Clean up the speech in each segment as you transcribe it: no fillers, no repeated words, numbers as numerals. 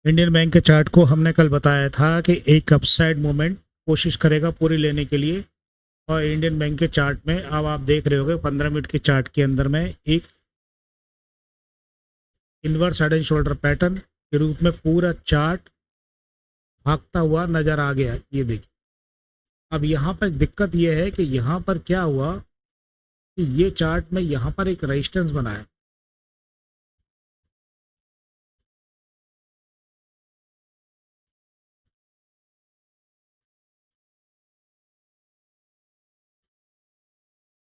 Indian bank के chart को हमने कल बताया था कि एक अपसाइड मूवमेंट कोशिश करेगा पूरी लेने के लिए। और इंडियन बैंक के चार्ट में अब आप देख रहे होगे 15 मिनट के चार्ट के अंदर में एक inverse head and shoulder pattern के रूप में पूरा चार्ट भागता हुआ नजर आ गया। ये देखिए, अब यहाँ पर दिक्कत ये है कि यहाँ पर क्या हुआ कि ये चार्ट में यहाँ पर एक रेजिस्टेंस बनाया।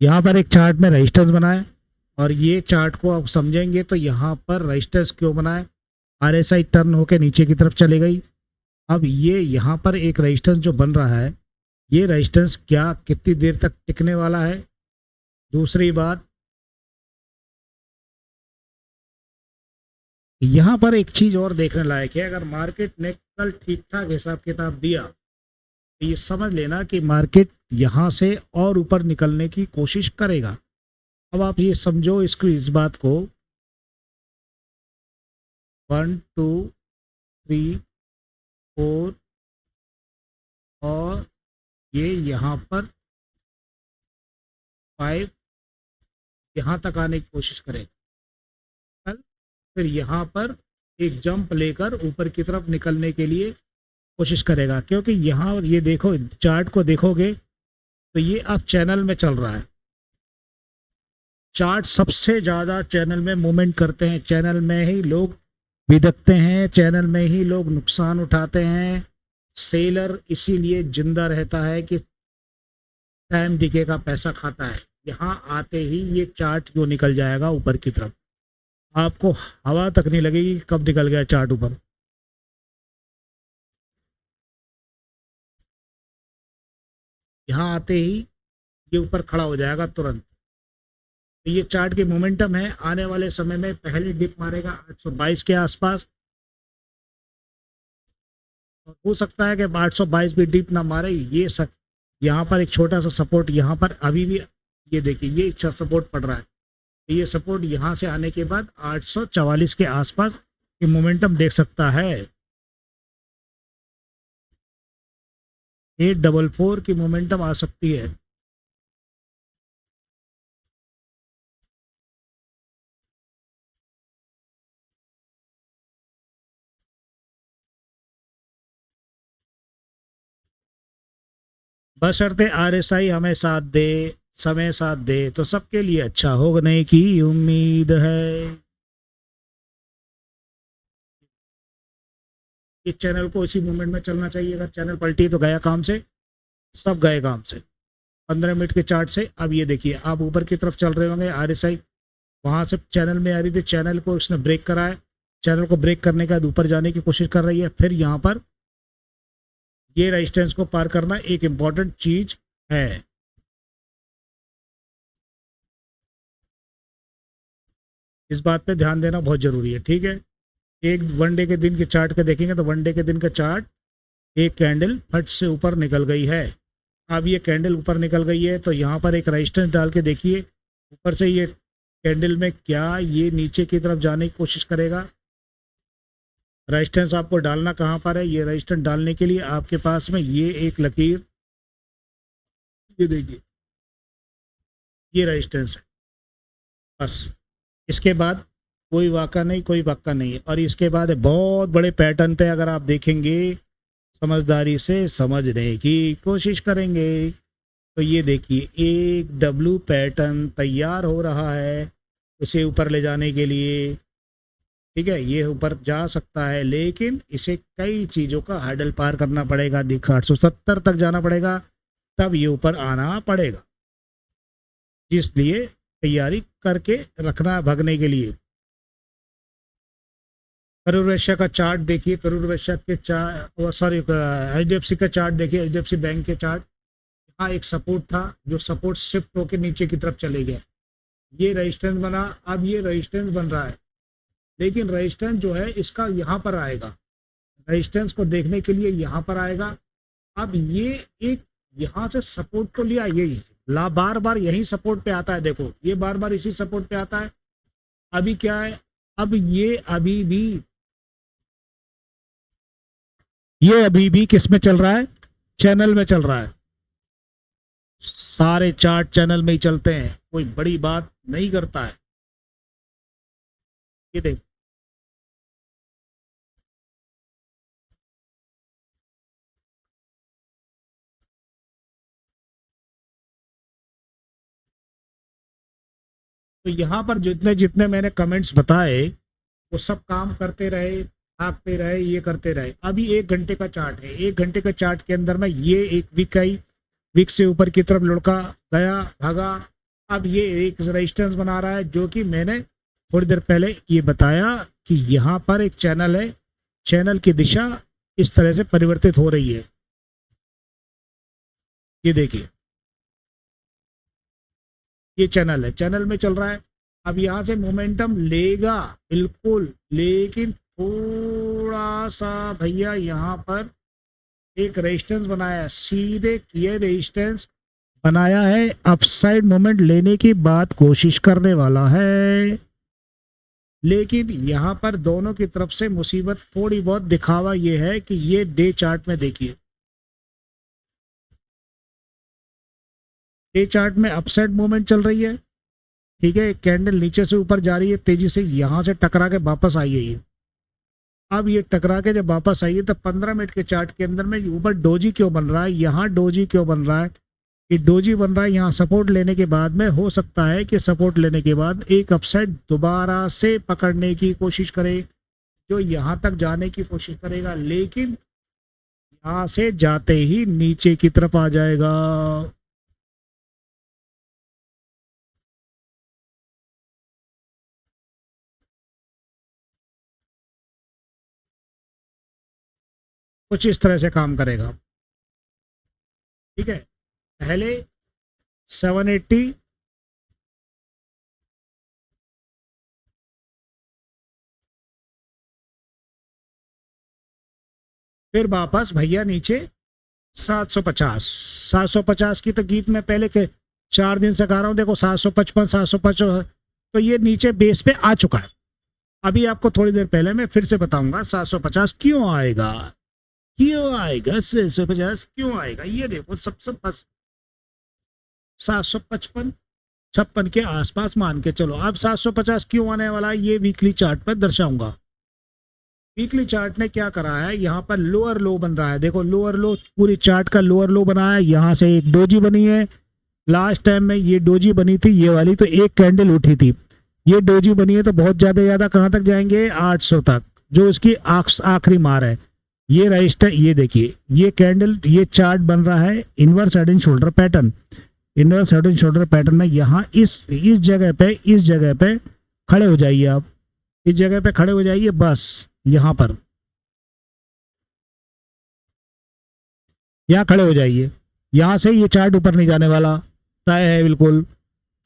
यहाँ पर एक चार्ट में रेजिस्टेंस बनाए और ये चार्ट को आप समझेंगे तो यहाँ पर रेजिस्टेंस क्यों बनाए। आरएसआई टर्न होकर नीचे की तरफ चली गई। अब ये यहाँ पर एक रेजिस्टेंस जो बन रहा है, ये रेजिस्टेंस क्या कितनी देर तक टिकने वाला है। दूसरी बात, यहाँ पर एक चीज और देखने लायक है। अगर मार्केट ने कल ठीक ठाक हिसाब किताब दिया तो ये समझ लेना कि मार्केट यहाँ से और ऊपर निकलने की कोशिश करेगा। अब आप ये समझो इसको, इस बात को 1 2 3 4 और ये यहाँ पर 5 यहाँ तक आने की कोशिश करेगा। कल फिर यहाँ पर एक जंप लेकर ऊपर की तरफ निकलने के लिए कोशिश करेगा, क्योंकि यहाँ ये देखो, चार्ट को देखोगे तो ये अब चैनल में चल रहा है। चार्ट सबसे ज़्यादा चैनल में मूवमेंट करते हैं, चैनल में ही लोग बिदकते हैं, चैनल में ही लोग नुकसान उठाते हैं। सेलर इसीलिए जिंदा रहता है कि टाइम डिके का पैसा खाता है। यहाँ आते ही ये चार्ट क्यों निकल जाएगा ऊपर की तरफ, आपको हवा तक नहीं लगेगी कब निकल गया चार्ट ऊपर। यहाँ आते ही ये ऊपर खड़ा हो जाएगा तुरंत। तो ये चार्ट की मोमेंटम है, आने वाले समय में पहले डिप मारेगा 822 के आसपास। और हो सकता है कि 822 भी डिप ना मारे। ये यहाँ पर एक छोटा सा सपोर्ट यहाँ पर अभी भी, ये देखिए, ये अच्छा सपोर्ट पड़ रहा है। तो ये सपोर्ट यहाँ से आने के बाद 844 के आसपास ये मोमेंटम देख सकता है। 844 की मोमेंटम आ सकती है। बशर्ते आरएसआई हमें साथ दे, समय साथ दे तो सबके लिए अच्छा होने की उम्मीद है। इस चैनल को इसी मूवमेंट में चलना चाहिए। अगर चैनल पलटी तो गया काम से, सब गए काम से। 15 मिनट के चार्ट से अब ये देखिए, आप ऊपर की तरफ चल रहे होंगे। आरएसआई वहां से चैनल में आ रही थी, चैनल को इसने ब्रेक करा है। चैनल को ब्रेक करने के बाद ऊपर जाने की कोशिश कर रही है। फिर यहाँ पर ये रेजिस्टेंस को पार करना एक इम्पॉर्टेंट चीज है। इस बात पे ध्यान देना बहुत जरूरी है, ठीक है। एक वनडे के दिन के चार्ट के देखेंगे तो वनडे के दिन का चार्ट, एक कैंडल फट से ऊपर निकल गई है। अब ये कैंडल ऊपर निकल गई है तो यहाँ पर एक रेजिस्टेंस डाल के देखिए ऊपर से। ये कैंडल में क्या ये नीचे की तरफ जाने की कोशिश करेगा। रेजिस्टेंस आपको डालना कहाँ पर है, ये रेजिस्टेंस डालने के लिए आपके पास में ये एक लकीर, ये देखिए, ये रेजिस्टेंस है बस। इसके बाद कोई वाका नहीं, कोई वक्का नहीं है। और इसके बाद बहुत बड़े पैटर्न पे अगर आप देखेंगे, समझदारी से समझने की कोशिश करेंगे तो ये देखिए, एक डब्लू पैटर्न तैयार हो रहा है उसे ऊपर ले जाने के लिए। ठीक है, ये ऊपर जा सकता है लेकिन इसे कई चीज़ों का हर्डल पार करना पड़ेगा। दिख 870 तक जाना पड़ेगा, तब ये ऊपर आना पड़ेगा। इसलिए तैयारी करके रखना भगने के लिए। करूर वैश्य का चार्ट देखिए, करूर वैश्य के चार्ट, सॉरी, एचडीएफसी का चार्ट देखिए, एचडीएफसी बैंक के चार्ट। यहाँ एक सपोर्ट था, जो सपोर्ट शिफ्ट होकर नीचे की तरफ चले गया। ये रेजिस्टेंस बना, अब ये रेजिस्टेंस बन रहा है, लेकिन रेजिस्टेंस जो है इसका यहाँ पर आएगा। रेजिस्टेंस को देखने के लिए यहाँ पर आएगा। अब ये एक यहाँ से सपोर्ट तो लिया, यही बार बार यही सपोर्ट पे आता है। देखो, ये बार बार इसी सपोर्ट पे आता है। अभी क्या है, अब ये अभी भी ये अभी भी किस में चल रहा है, चैनल में चल रहा है। सारे चार्ट चैनल में ही चलते हैं, कोई बड़ी बात नहीं करता है। ये देख, तो यहाँ पर जितने जितने मैंने कमेंट्स बताए वो सब काम करते रहे, भागते रहे, ये करते रहे। अभी 1 घंटे का चार्ट है, 1 घंटे का चार्ट के अंदर में ये एक वीक आई, वीक से ऊपर की तरफ लुढ़का गया, भागा। अब ये एक रेजिस्टेंस बना रहा है, जो कि मैंने थोड़ी देर पहले ये बताया कि यहाँ पर एक चैनल है, चैनल की दिशा इस तरह से परिवर्तित हो रही है। ये देखिए, ये चैनल है, चैनल में चल रहा है। अब यहाँ से मोमेंटम लेगा बिल्कुल, लेकिन थोड़ा सा भैया यहाँ पर एक रेजिस्टेंस बनाया है, सीधे ये रेजिस्टेंस बनाया है, अपसाइड मोमेंट लेने की बात कोशिश करने वाला है। लेकिन यहाँ पर दोनों की तरफ से मुसीबत थोड़ी बहुत दिखावा ये है कि ये डे चार्ट में देखिए, डे चार्ट में अपसाइड मूवमेंट चल रही है, ठीक है। कैंडल नीचे से ऊपर जा रही है तेजी से, यहाँ से टकरा के वापस आई है ये। अब ये टकरा के जब वापस आई है तो 15 मिनट के चार्ट के अंदर में ऊपर डोजी क्यों बन रहा है, यहाँ डोजी क्यों बन रहा है, ये डोजी बन रहा है यहाँ सपोर्ट लेने के बाद में। हो सकता है कि सपोर्ट लेने के बाद एक अपसाइड दोबारा से पकड़ने की कोशिश करे, जो यहाँ तक जाने की कोशिश करेगा, लेकिन यहाँ से जाते ही नीचे की तरफ आ जाएगा। कुछ इस तरह से काम करेगा, ठीक है। पहले 780, फिर वापस भैया नीचे 750। 750 की तो गीत में पहले के 4 दिन से गा रहा हूँ, देखो 755 755, तो ये नीचे बेस पे आ चुका है। अभी आपको थोड़ी देर पहले मैं फिर से बताऊंगा 750 क्यों आएगा, क्यों आएगा 750 क्यों आएगा। ये देखो सबसे बस 755 56 के आसपास मान के चलो। अब 750 क्यों आने वाला है ये वीकली चार्ट पर दर्शाऊंगा। वीकली चार्ट ने क्या करा है, यहाँ पर लोअर लो बन रहा है, देखो लोअर लो, पूरी चार्ट का लोअर लो बना है। यहाँ से एक डोजी बनी है, लास्ट टाइम में ये डोजी बनी थी ये वाली, तो एक कैंडल उठी थी, ये डोजी बनी है, तो बहुत ज्यादा कहाँ तक जाएंगे 800 तक, जो इसकी आखिरी मार है। ये रजिस्टर, ये देखिए ये कैंडल, ये चार्ट बन रहा है inverse head and shoulder pattern. Inverse head and shoulder pattern में यहाँ इस जगह पे खड़े हो जाइए आप, इस जगह पे खड़े हो जाइए बस। यहाँ पर यहाँ खड़े हो जाइए, यहाँ से ये चार्ट ऊपर नहीं जाने वाला, तय है बिल्कुल,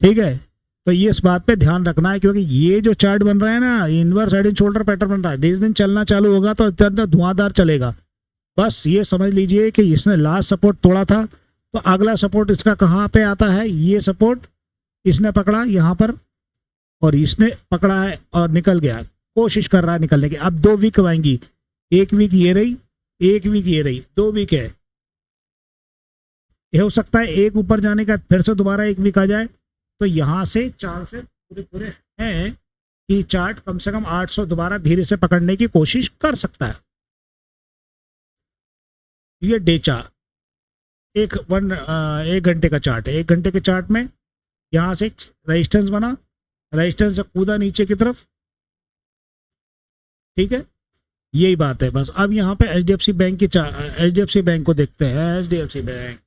ठीक है। तो ये इस बात पे ध्यान रखना है, क्योंकि ये जो चार्ट बन रहा है ना, inverse head and shoulder pattern बन रहा है, जिस दिन चलना चालू होगा तो इतना धुआंधार चलेगा। बस ये समझ लीजिए कि इसने लास्ट सपोर्ट तोड़ा था, तो अगला सपोर्ट इसका कहाँ पे आता है, ये सपोर्ट इसने पकड़ा यहाँ पर, और इसने पकड़ा है और निकल गया, कोशिश कर रहा है निकलने की। अब 2 वीक आएंगी, 1 वीक ये रही, 1 वीक ये रही, 2 वीक है। ये हो सकता है एक ऊपर जाने का फिर से दोबारा 1 वीक आ जाए, तो यहाँ से चांस पूरे पूरे हैं कि चार्ट कम से कम 800 दोबारा धीरे से पकड़ने की कोशिश कर सकता है। ये डे चार्ट, 1 घंटे का चार्ट है। 1 घंटे के चार्ट में यहाँ से रेजिस्टेंस बना, रेजिस्टेंस से कूदा नीचे की तरफ, ठीक है, यही बात है बस। अब यहाँ पे एचडीएफसी बैंक की एचडीएफसी बैंक को देखते हैं। एचडीएफसी बैंक,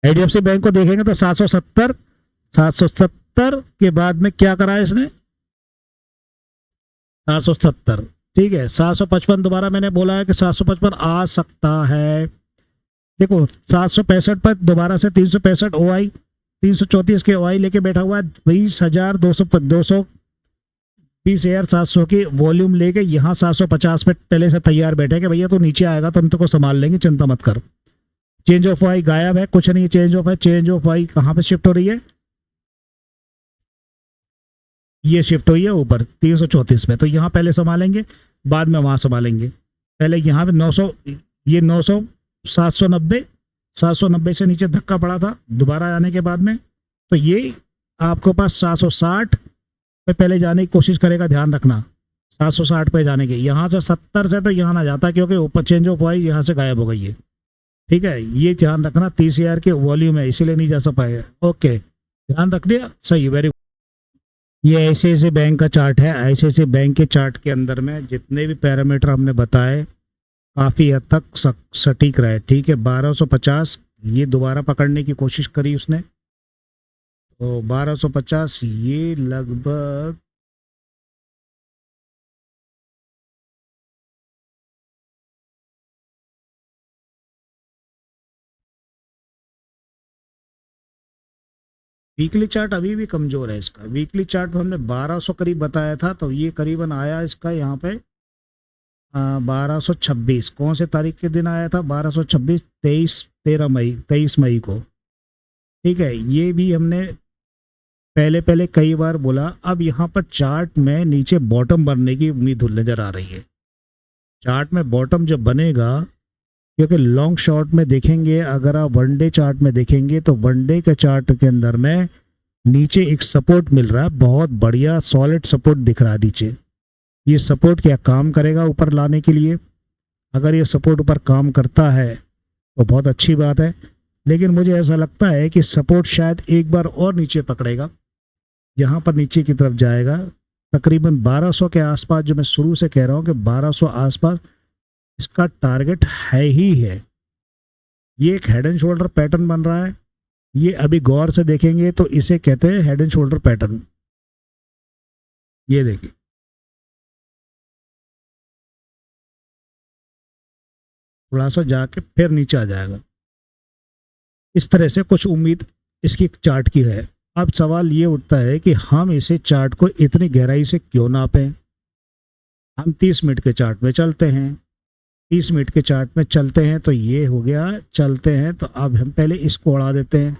एचडीएफसी बैंक को देखेंगे तो 770 के बाद में क्या करा है इसने, 770, ठीक है। 755 दोबारा मैंने बोला है कि 755 आ सकता है। देखो 765 पर दोबारा से 365 ओआई, 334 के ओआई लेके बैठा हुआ है, 20,700 की वॉल्यूम लेके यहाँ 750 पे पहले से तैयार बैठे कि भैया तो नीचे आएगा तो हम तो को संभाल लेंगे, चिंता मत कर। चेंज ऑफ वाई गायब है, कुछ नहीं चेंज ऑफ है। चेंज ऑफ वाई कहाँ पे शिफ्ट हो रही है? ये शिफ्ट हुई है ऊपर 334 पे। तो यहाँ पहले संभालेंगे, बाद में वहां संभालेंगे। पहले यहाँ पे 900, ये 900, 790, 790 से नीचे धक्का पड़ा था दोबारा आने के बाद में। तो ये आपके पास 760 पे पहले जाने की कोशिश करेगा, ध्यान रखना 760 पे जाने की। यहाँ से 70 से तो यहाँ ना जाता, क्योंकि ऊपर चेंज ऑफ वाई यहाँ से गायब हो गई है। ठीक है, ये ध्यान रखना, 30,000 के वॉल्यूम है इसीलिए नहीं जा सा पाएगा। ओके, ध्यान रख दिया, सही, वेरी। ये ऐसे बैंक का चार्ट है। ऐसे बैंक के चार्ट के अंदर में जितने भी पैरामीटर हमने बताए काफ़ी हद तक सटीक रहे। ठीक है, 1250 ये दोबारा पकड़ने की कोशिश करी उसने, तो 1250 ये लगभग वीकली चार्ट अभी भी कमज़ोर है इसका। वीकली चार्ट में हमने 1200 करीब बताया था, तो ये करीबन आया इसका यहाँ पे 1226। कौन से तारीख के दिन आया था? 1226, 23 मई को। ठीक है, ये भी हमने पहले कई बार बोला। अब यहाँ पर चार्ट में नीचे बॉटम बनने की उम्मीद नज़र आ रही है। चार्ट में बॉटम जब बनेगा, क्योंकि लॉन्ग शॉर्ट में देखेंगे, अगर आप वनडे चार्ट में देखेंगे तो वनडे के चार्ट के अंदर में नीचे एक सपोर्ट मिल रहा है, बहुत बढ़िया सॉलिड सपोर्ट दिख रहा है नीचे। ये सपोर्ट क्या काम करेगा ऊपर लाने के लिए? अगर ये सपोर्ट ऊपर काम करता है तो बहुत अच्छी बात है, लेकिन मुझे ऐसा लगता है कि सपोर्ट शायद एक बार और नीचे पकड़ेगा, यहाँ पर नीचे की तरफ जाएगा तकरीबन 1200 के आसपास। जो मैं शुरू से कह रहा हूँ कि 1200 आसपास इसका टारगेट है ही है। ये एक हेड एंड शोल्डर पैटर्न बन रहा है। ये अभी गौर से देखेंगे तो इसे कहते हैं हेड एंड शोल्डर पैटर्न। ये देखिए, थोड़ा सा जाके फिर नीचे आ जाएगा। इस तरह से कुछ उम्मीद इसकी चार्ट की है। अब सवाल ये उठता है कि हम इसे चार्ट को इतनी गहराई से क्यों नापें? हम 30 मिनट के चार्ट में चलते हैं। 30 मिनट के चार्ट में चलते हैं तो ये हो गया, चलते हैं। तो अब हम पहले इसको उड़ा देते हैं,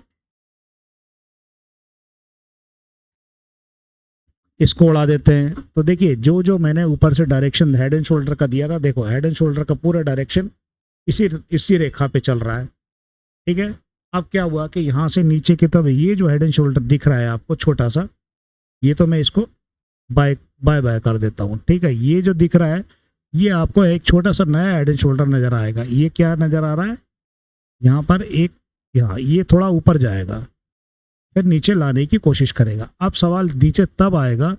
इसको उड़ा देते हैं। तो देखिए, जो जो मैंने ऊपर से डायरेक्शन हेड एंड शोल्डर का दिया था, देखो हेड एंड शोल्डर का पूरा डायरेक्शन इसी रेखा पे चल रहा है। ठीक है, अब क्या हुआ कि यहाँ से नीचे की तरफ ये जो हेड एंड शोल्डर दिख रहा है आपको छोटा सा, ये तो मैं इसको बाय बाय कर देता हूँ। ठीक है, ये जो दिख रहा है ये आपको एक छोटा सा नया हेड एंड शोल्डर नज़र आएगा। ये क्या नज़र आ रहा है? यहाँ पर एक, यहाँ ये थोड़ा ऊपर जाएगा, फिर नीचे लाने की कोशिश करेगा। अब सवाल नीचे तब आएगा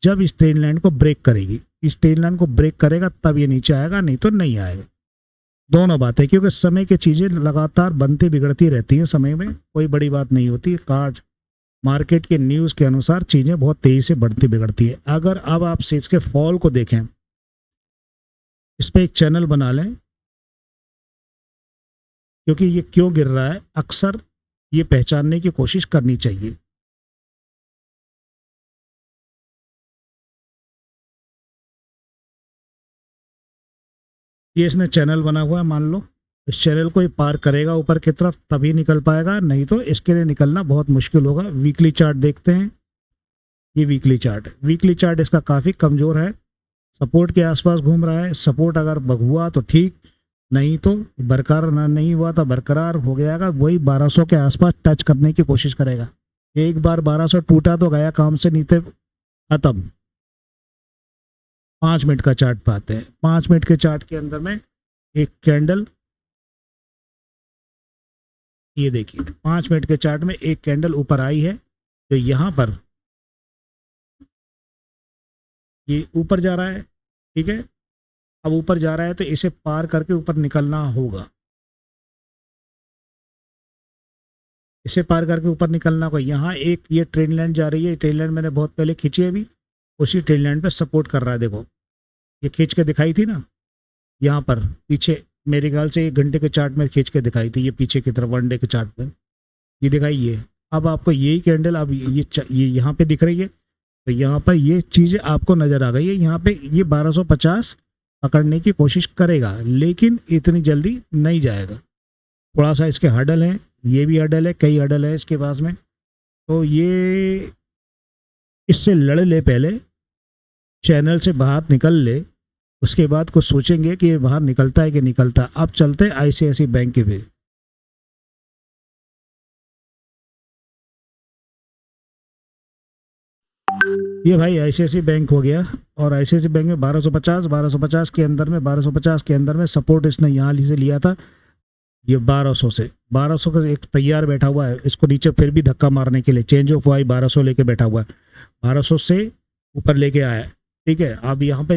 जब इस ट्रेन लाइन को ब्रेक करेगी। इस ट्रेन लाइन को ब्रेक करेगा तब ये नीचे आएगा, नहीं तो नहीं आएगा। दोनों बातें, क्योंकि समय की चीज़ें लगातार बनती बिगड़ती रहती हैं। समय में कोई बड़ी बात नहीं होती। कार्ड मार्केट के न्यूज़ के अनुसार चीज़ें बहुत तेज़ी से बढ़ती बिगड़ती है। अगर अब आप इसके फॉल को देखें, इस पर एक चैनल बना लें, क्योंकि ये क्यों गिर रहा है अक्सर ये पहचानने की कोशिश करनी चाहिए। ये इसने चैनल बना हुआ है, मान लो इस चैनल को ये पार करेगा ऊपर की तरफ तभी निकल पाएगा, नहीं तो इसके लिए निकलना बहुत मुश्किल होगा। वीकली चार्ट देखते हैं। ये वीकली चार्ट इसका काफ़ी कमज़ोर है, सपोर्ट के आसपास घूम रहा है। सपोर्ट अगर हुआ तो ठीक, नहीं तो बरकरार नहीं हुआ तो बरकरार हो गयागा, वही 1200 के आसपास टच करने की कोशिश करेगा। एक बार 1200 टूटा तो गया काम से, नीचे खत्म। 5 मिनट का चार्ट पाते हैं। 5 मिनट के चार्ट के अंदर में एक कैंडल, ये देखिए 5 मिनट के चार्ट में एक कैंडल ऊपर आई है, तो यहाँ पर ये ऊपर जा रहा है। ठीक है, अब ऊपर जा रहा है तो इसे पार करके ऊपर निकलना होगा। इसे पार करके ऊपर निकलना होगा। यहाँ एक ये ट्रेन लाइन जा रही है, ट्रेन लाइन मैंने बहुत पहले खींची है, अभी उसी ट्रेन लाइन पे सपोर्ट कर रहा है। देखो ये खींच के दिखाई थी ना, यहाँ पर पीछे मेरे ख्याल से 1 घंटे के चार्ट में खींच के दिखाई थी, ये पीछे की तरफ वनडे के चार्ट में ये दिखाई है। अब आपको यही कैंडल अब ये यहाँ पे दिख रही है, तो यहाँ पर ये चीज़ें आपको नज़र आ गई है। यहाँ पे ये 1250 पकड़ने की कोशिश करेगा, लेकिन इतनी जल्दी नहीं जाएगा। थोड़ा सा इसके हर्डल हैं, ये भी हर्डल है, कई हर्डल है इसके पास में। तो ये इससे लड़ ले, पहले चैनल से बाहर निकल ले, उसके बाद कुछ सोचेंगे कि ये बाहर निकलता है कि निकलता। अब चलते आईसीआईसी बैंक के पे। ये भाई आईसीआईसी बैंक हो गया, और आईसीआईसी बैंक में 1250 के अंदर में 1250 के अंदर में सपोर्ट इसने यहाँ से लिया था, ये 1200 से। 1200 का एक तैयार बैठा हुआ है, इसको नीचे फिर भी धक्का मारने के लिए चेंज ऑफ वाई 1200 लेके बैठा हुआ है, 1200 से ऊपर लेके आया है। ठीक है, अब यहाँ पे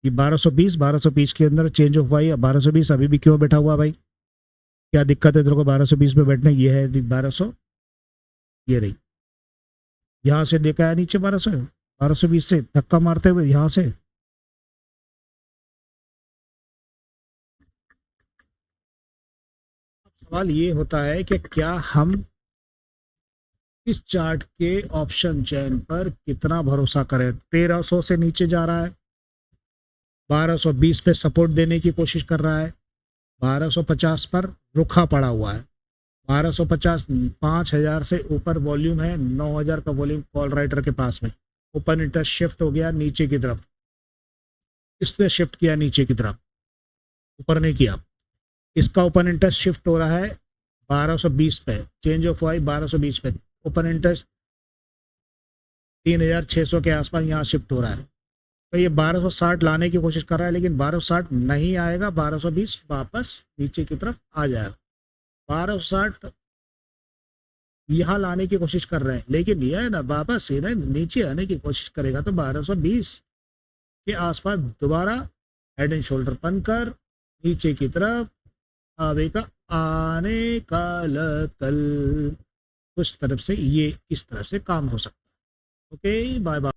ये 1220 के अंदर चेंज ऑफ वाई 1220 अभी भी क्यों बैठा हुआ भाई, क्या दिक्कत है तेरे को 1220 पे बैठने? ये है 1200, ये रही, यहाँ से लेकर आया नीचे 1220 से धक्का मारते हुए यहाँ से। सवाल ये होता है कि क्या हम इस चार्ट के ऑप्शन चयन पर कितना भरोसा करें। 1300 से नीचे जा रहा है, 1220 पे सपोर्ट देने की कोशिश कर रहा है, 1250 पर रुखा पड़ा हुआ है, 1250 5000 से ऊपर वॉल्यूम है, 9000 का वॉल्यूम कॉल राइटर के पास में। ओपन इंटरेस्ट शिफ्ट हो गया नीचे की तरफ, इसने शिफ्ट किया नीचे की तरफ, ऊपर नहीं किया। इसका ओपन इंटरेस्ट शिफ्ट हो रहा है 1220 पे, चेंज ऑफ वाई 1220 पे, ओपन इंटरेस्ट 3600 के आसपास यहाँ शिफ्ट हो रहा है। तो ये 1260 लाने की कोशिश कर रहा है, लेकिन 1260 नहीं आएगा, 1220 वापस नीचे की तरफ आ जाएगा। 1260 यहाँ लाने की कोशिश कर रहे हैं, लेकिन यह है ना वापस सीधे नीचे आने की कोशिश करेगा तो 1220 के आसपास दोबारा हेड एंड शोल्डर बनकर नीचे की तरफ आवेगा, आने का कल कुछ तरफ से ये इस तरफ से काम हो सकता है। Okay, bye bye.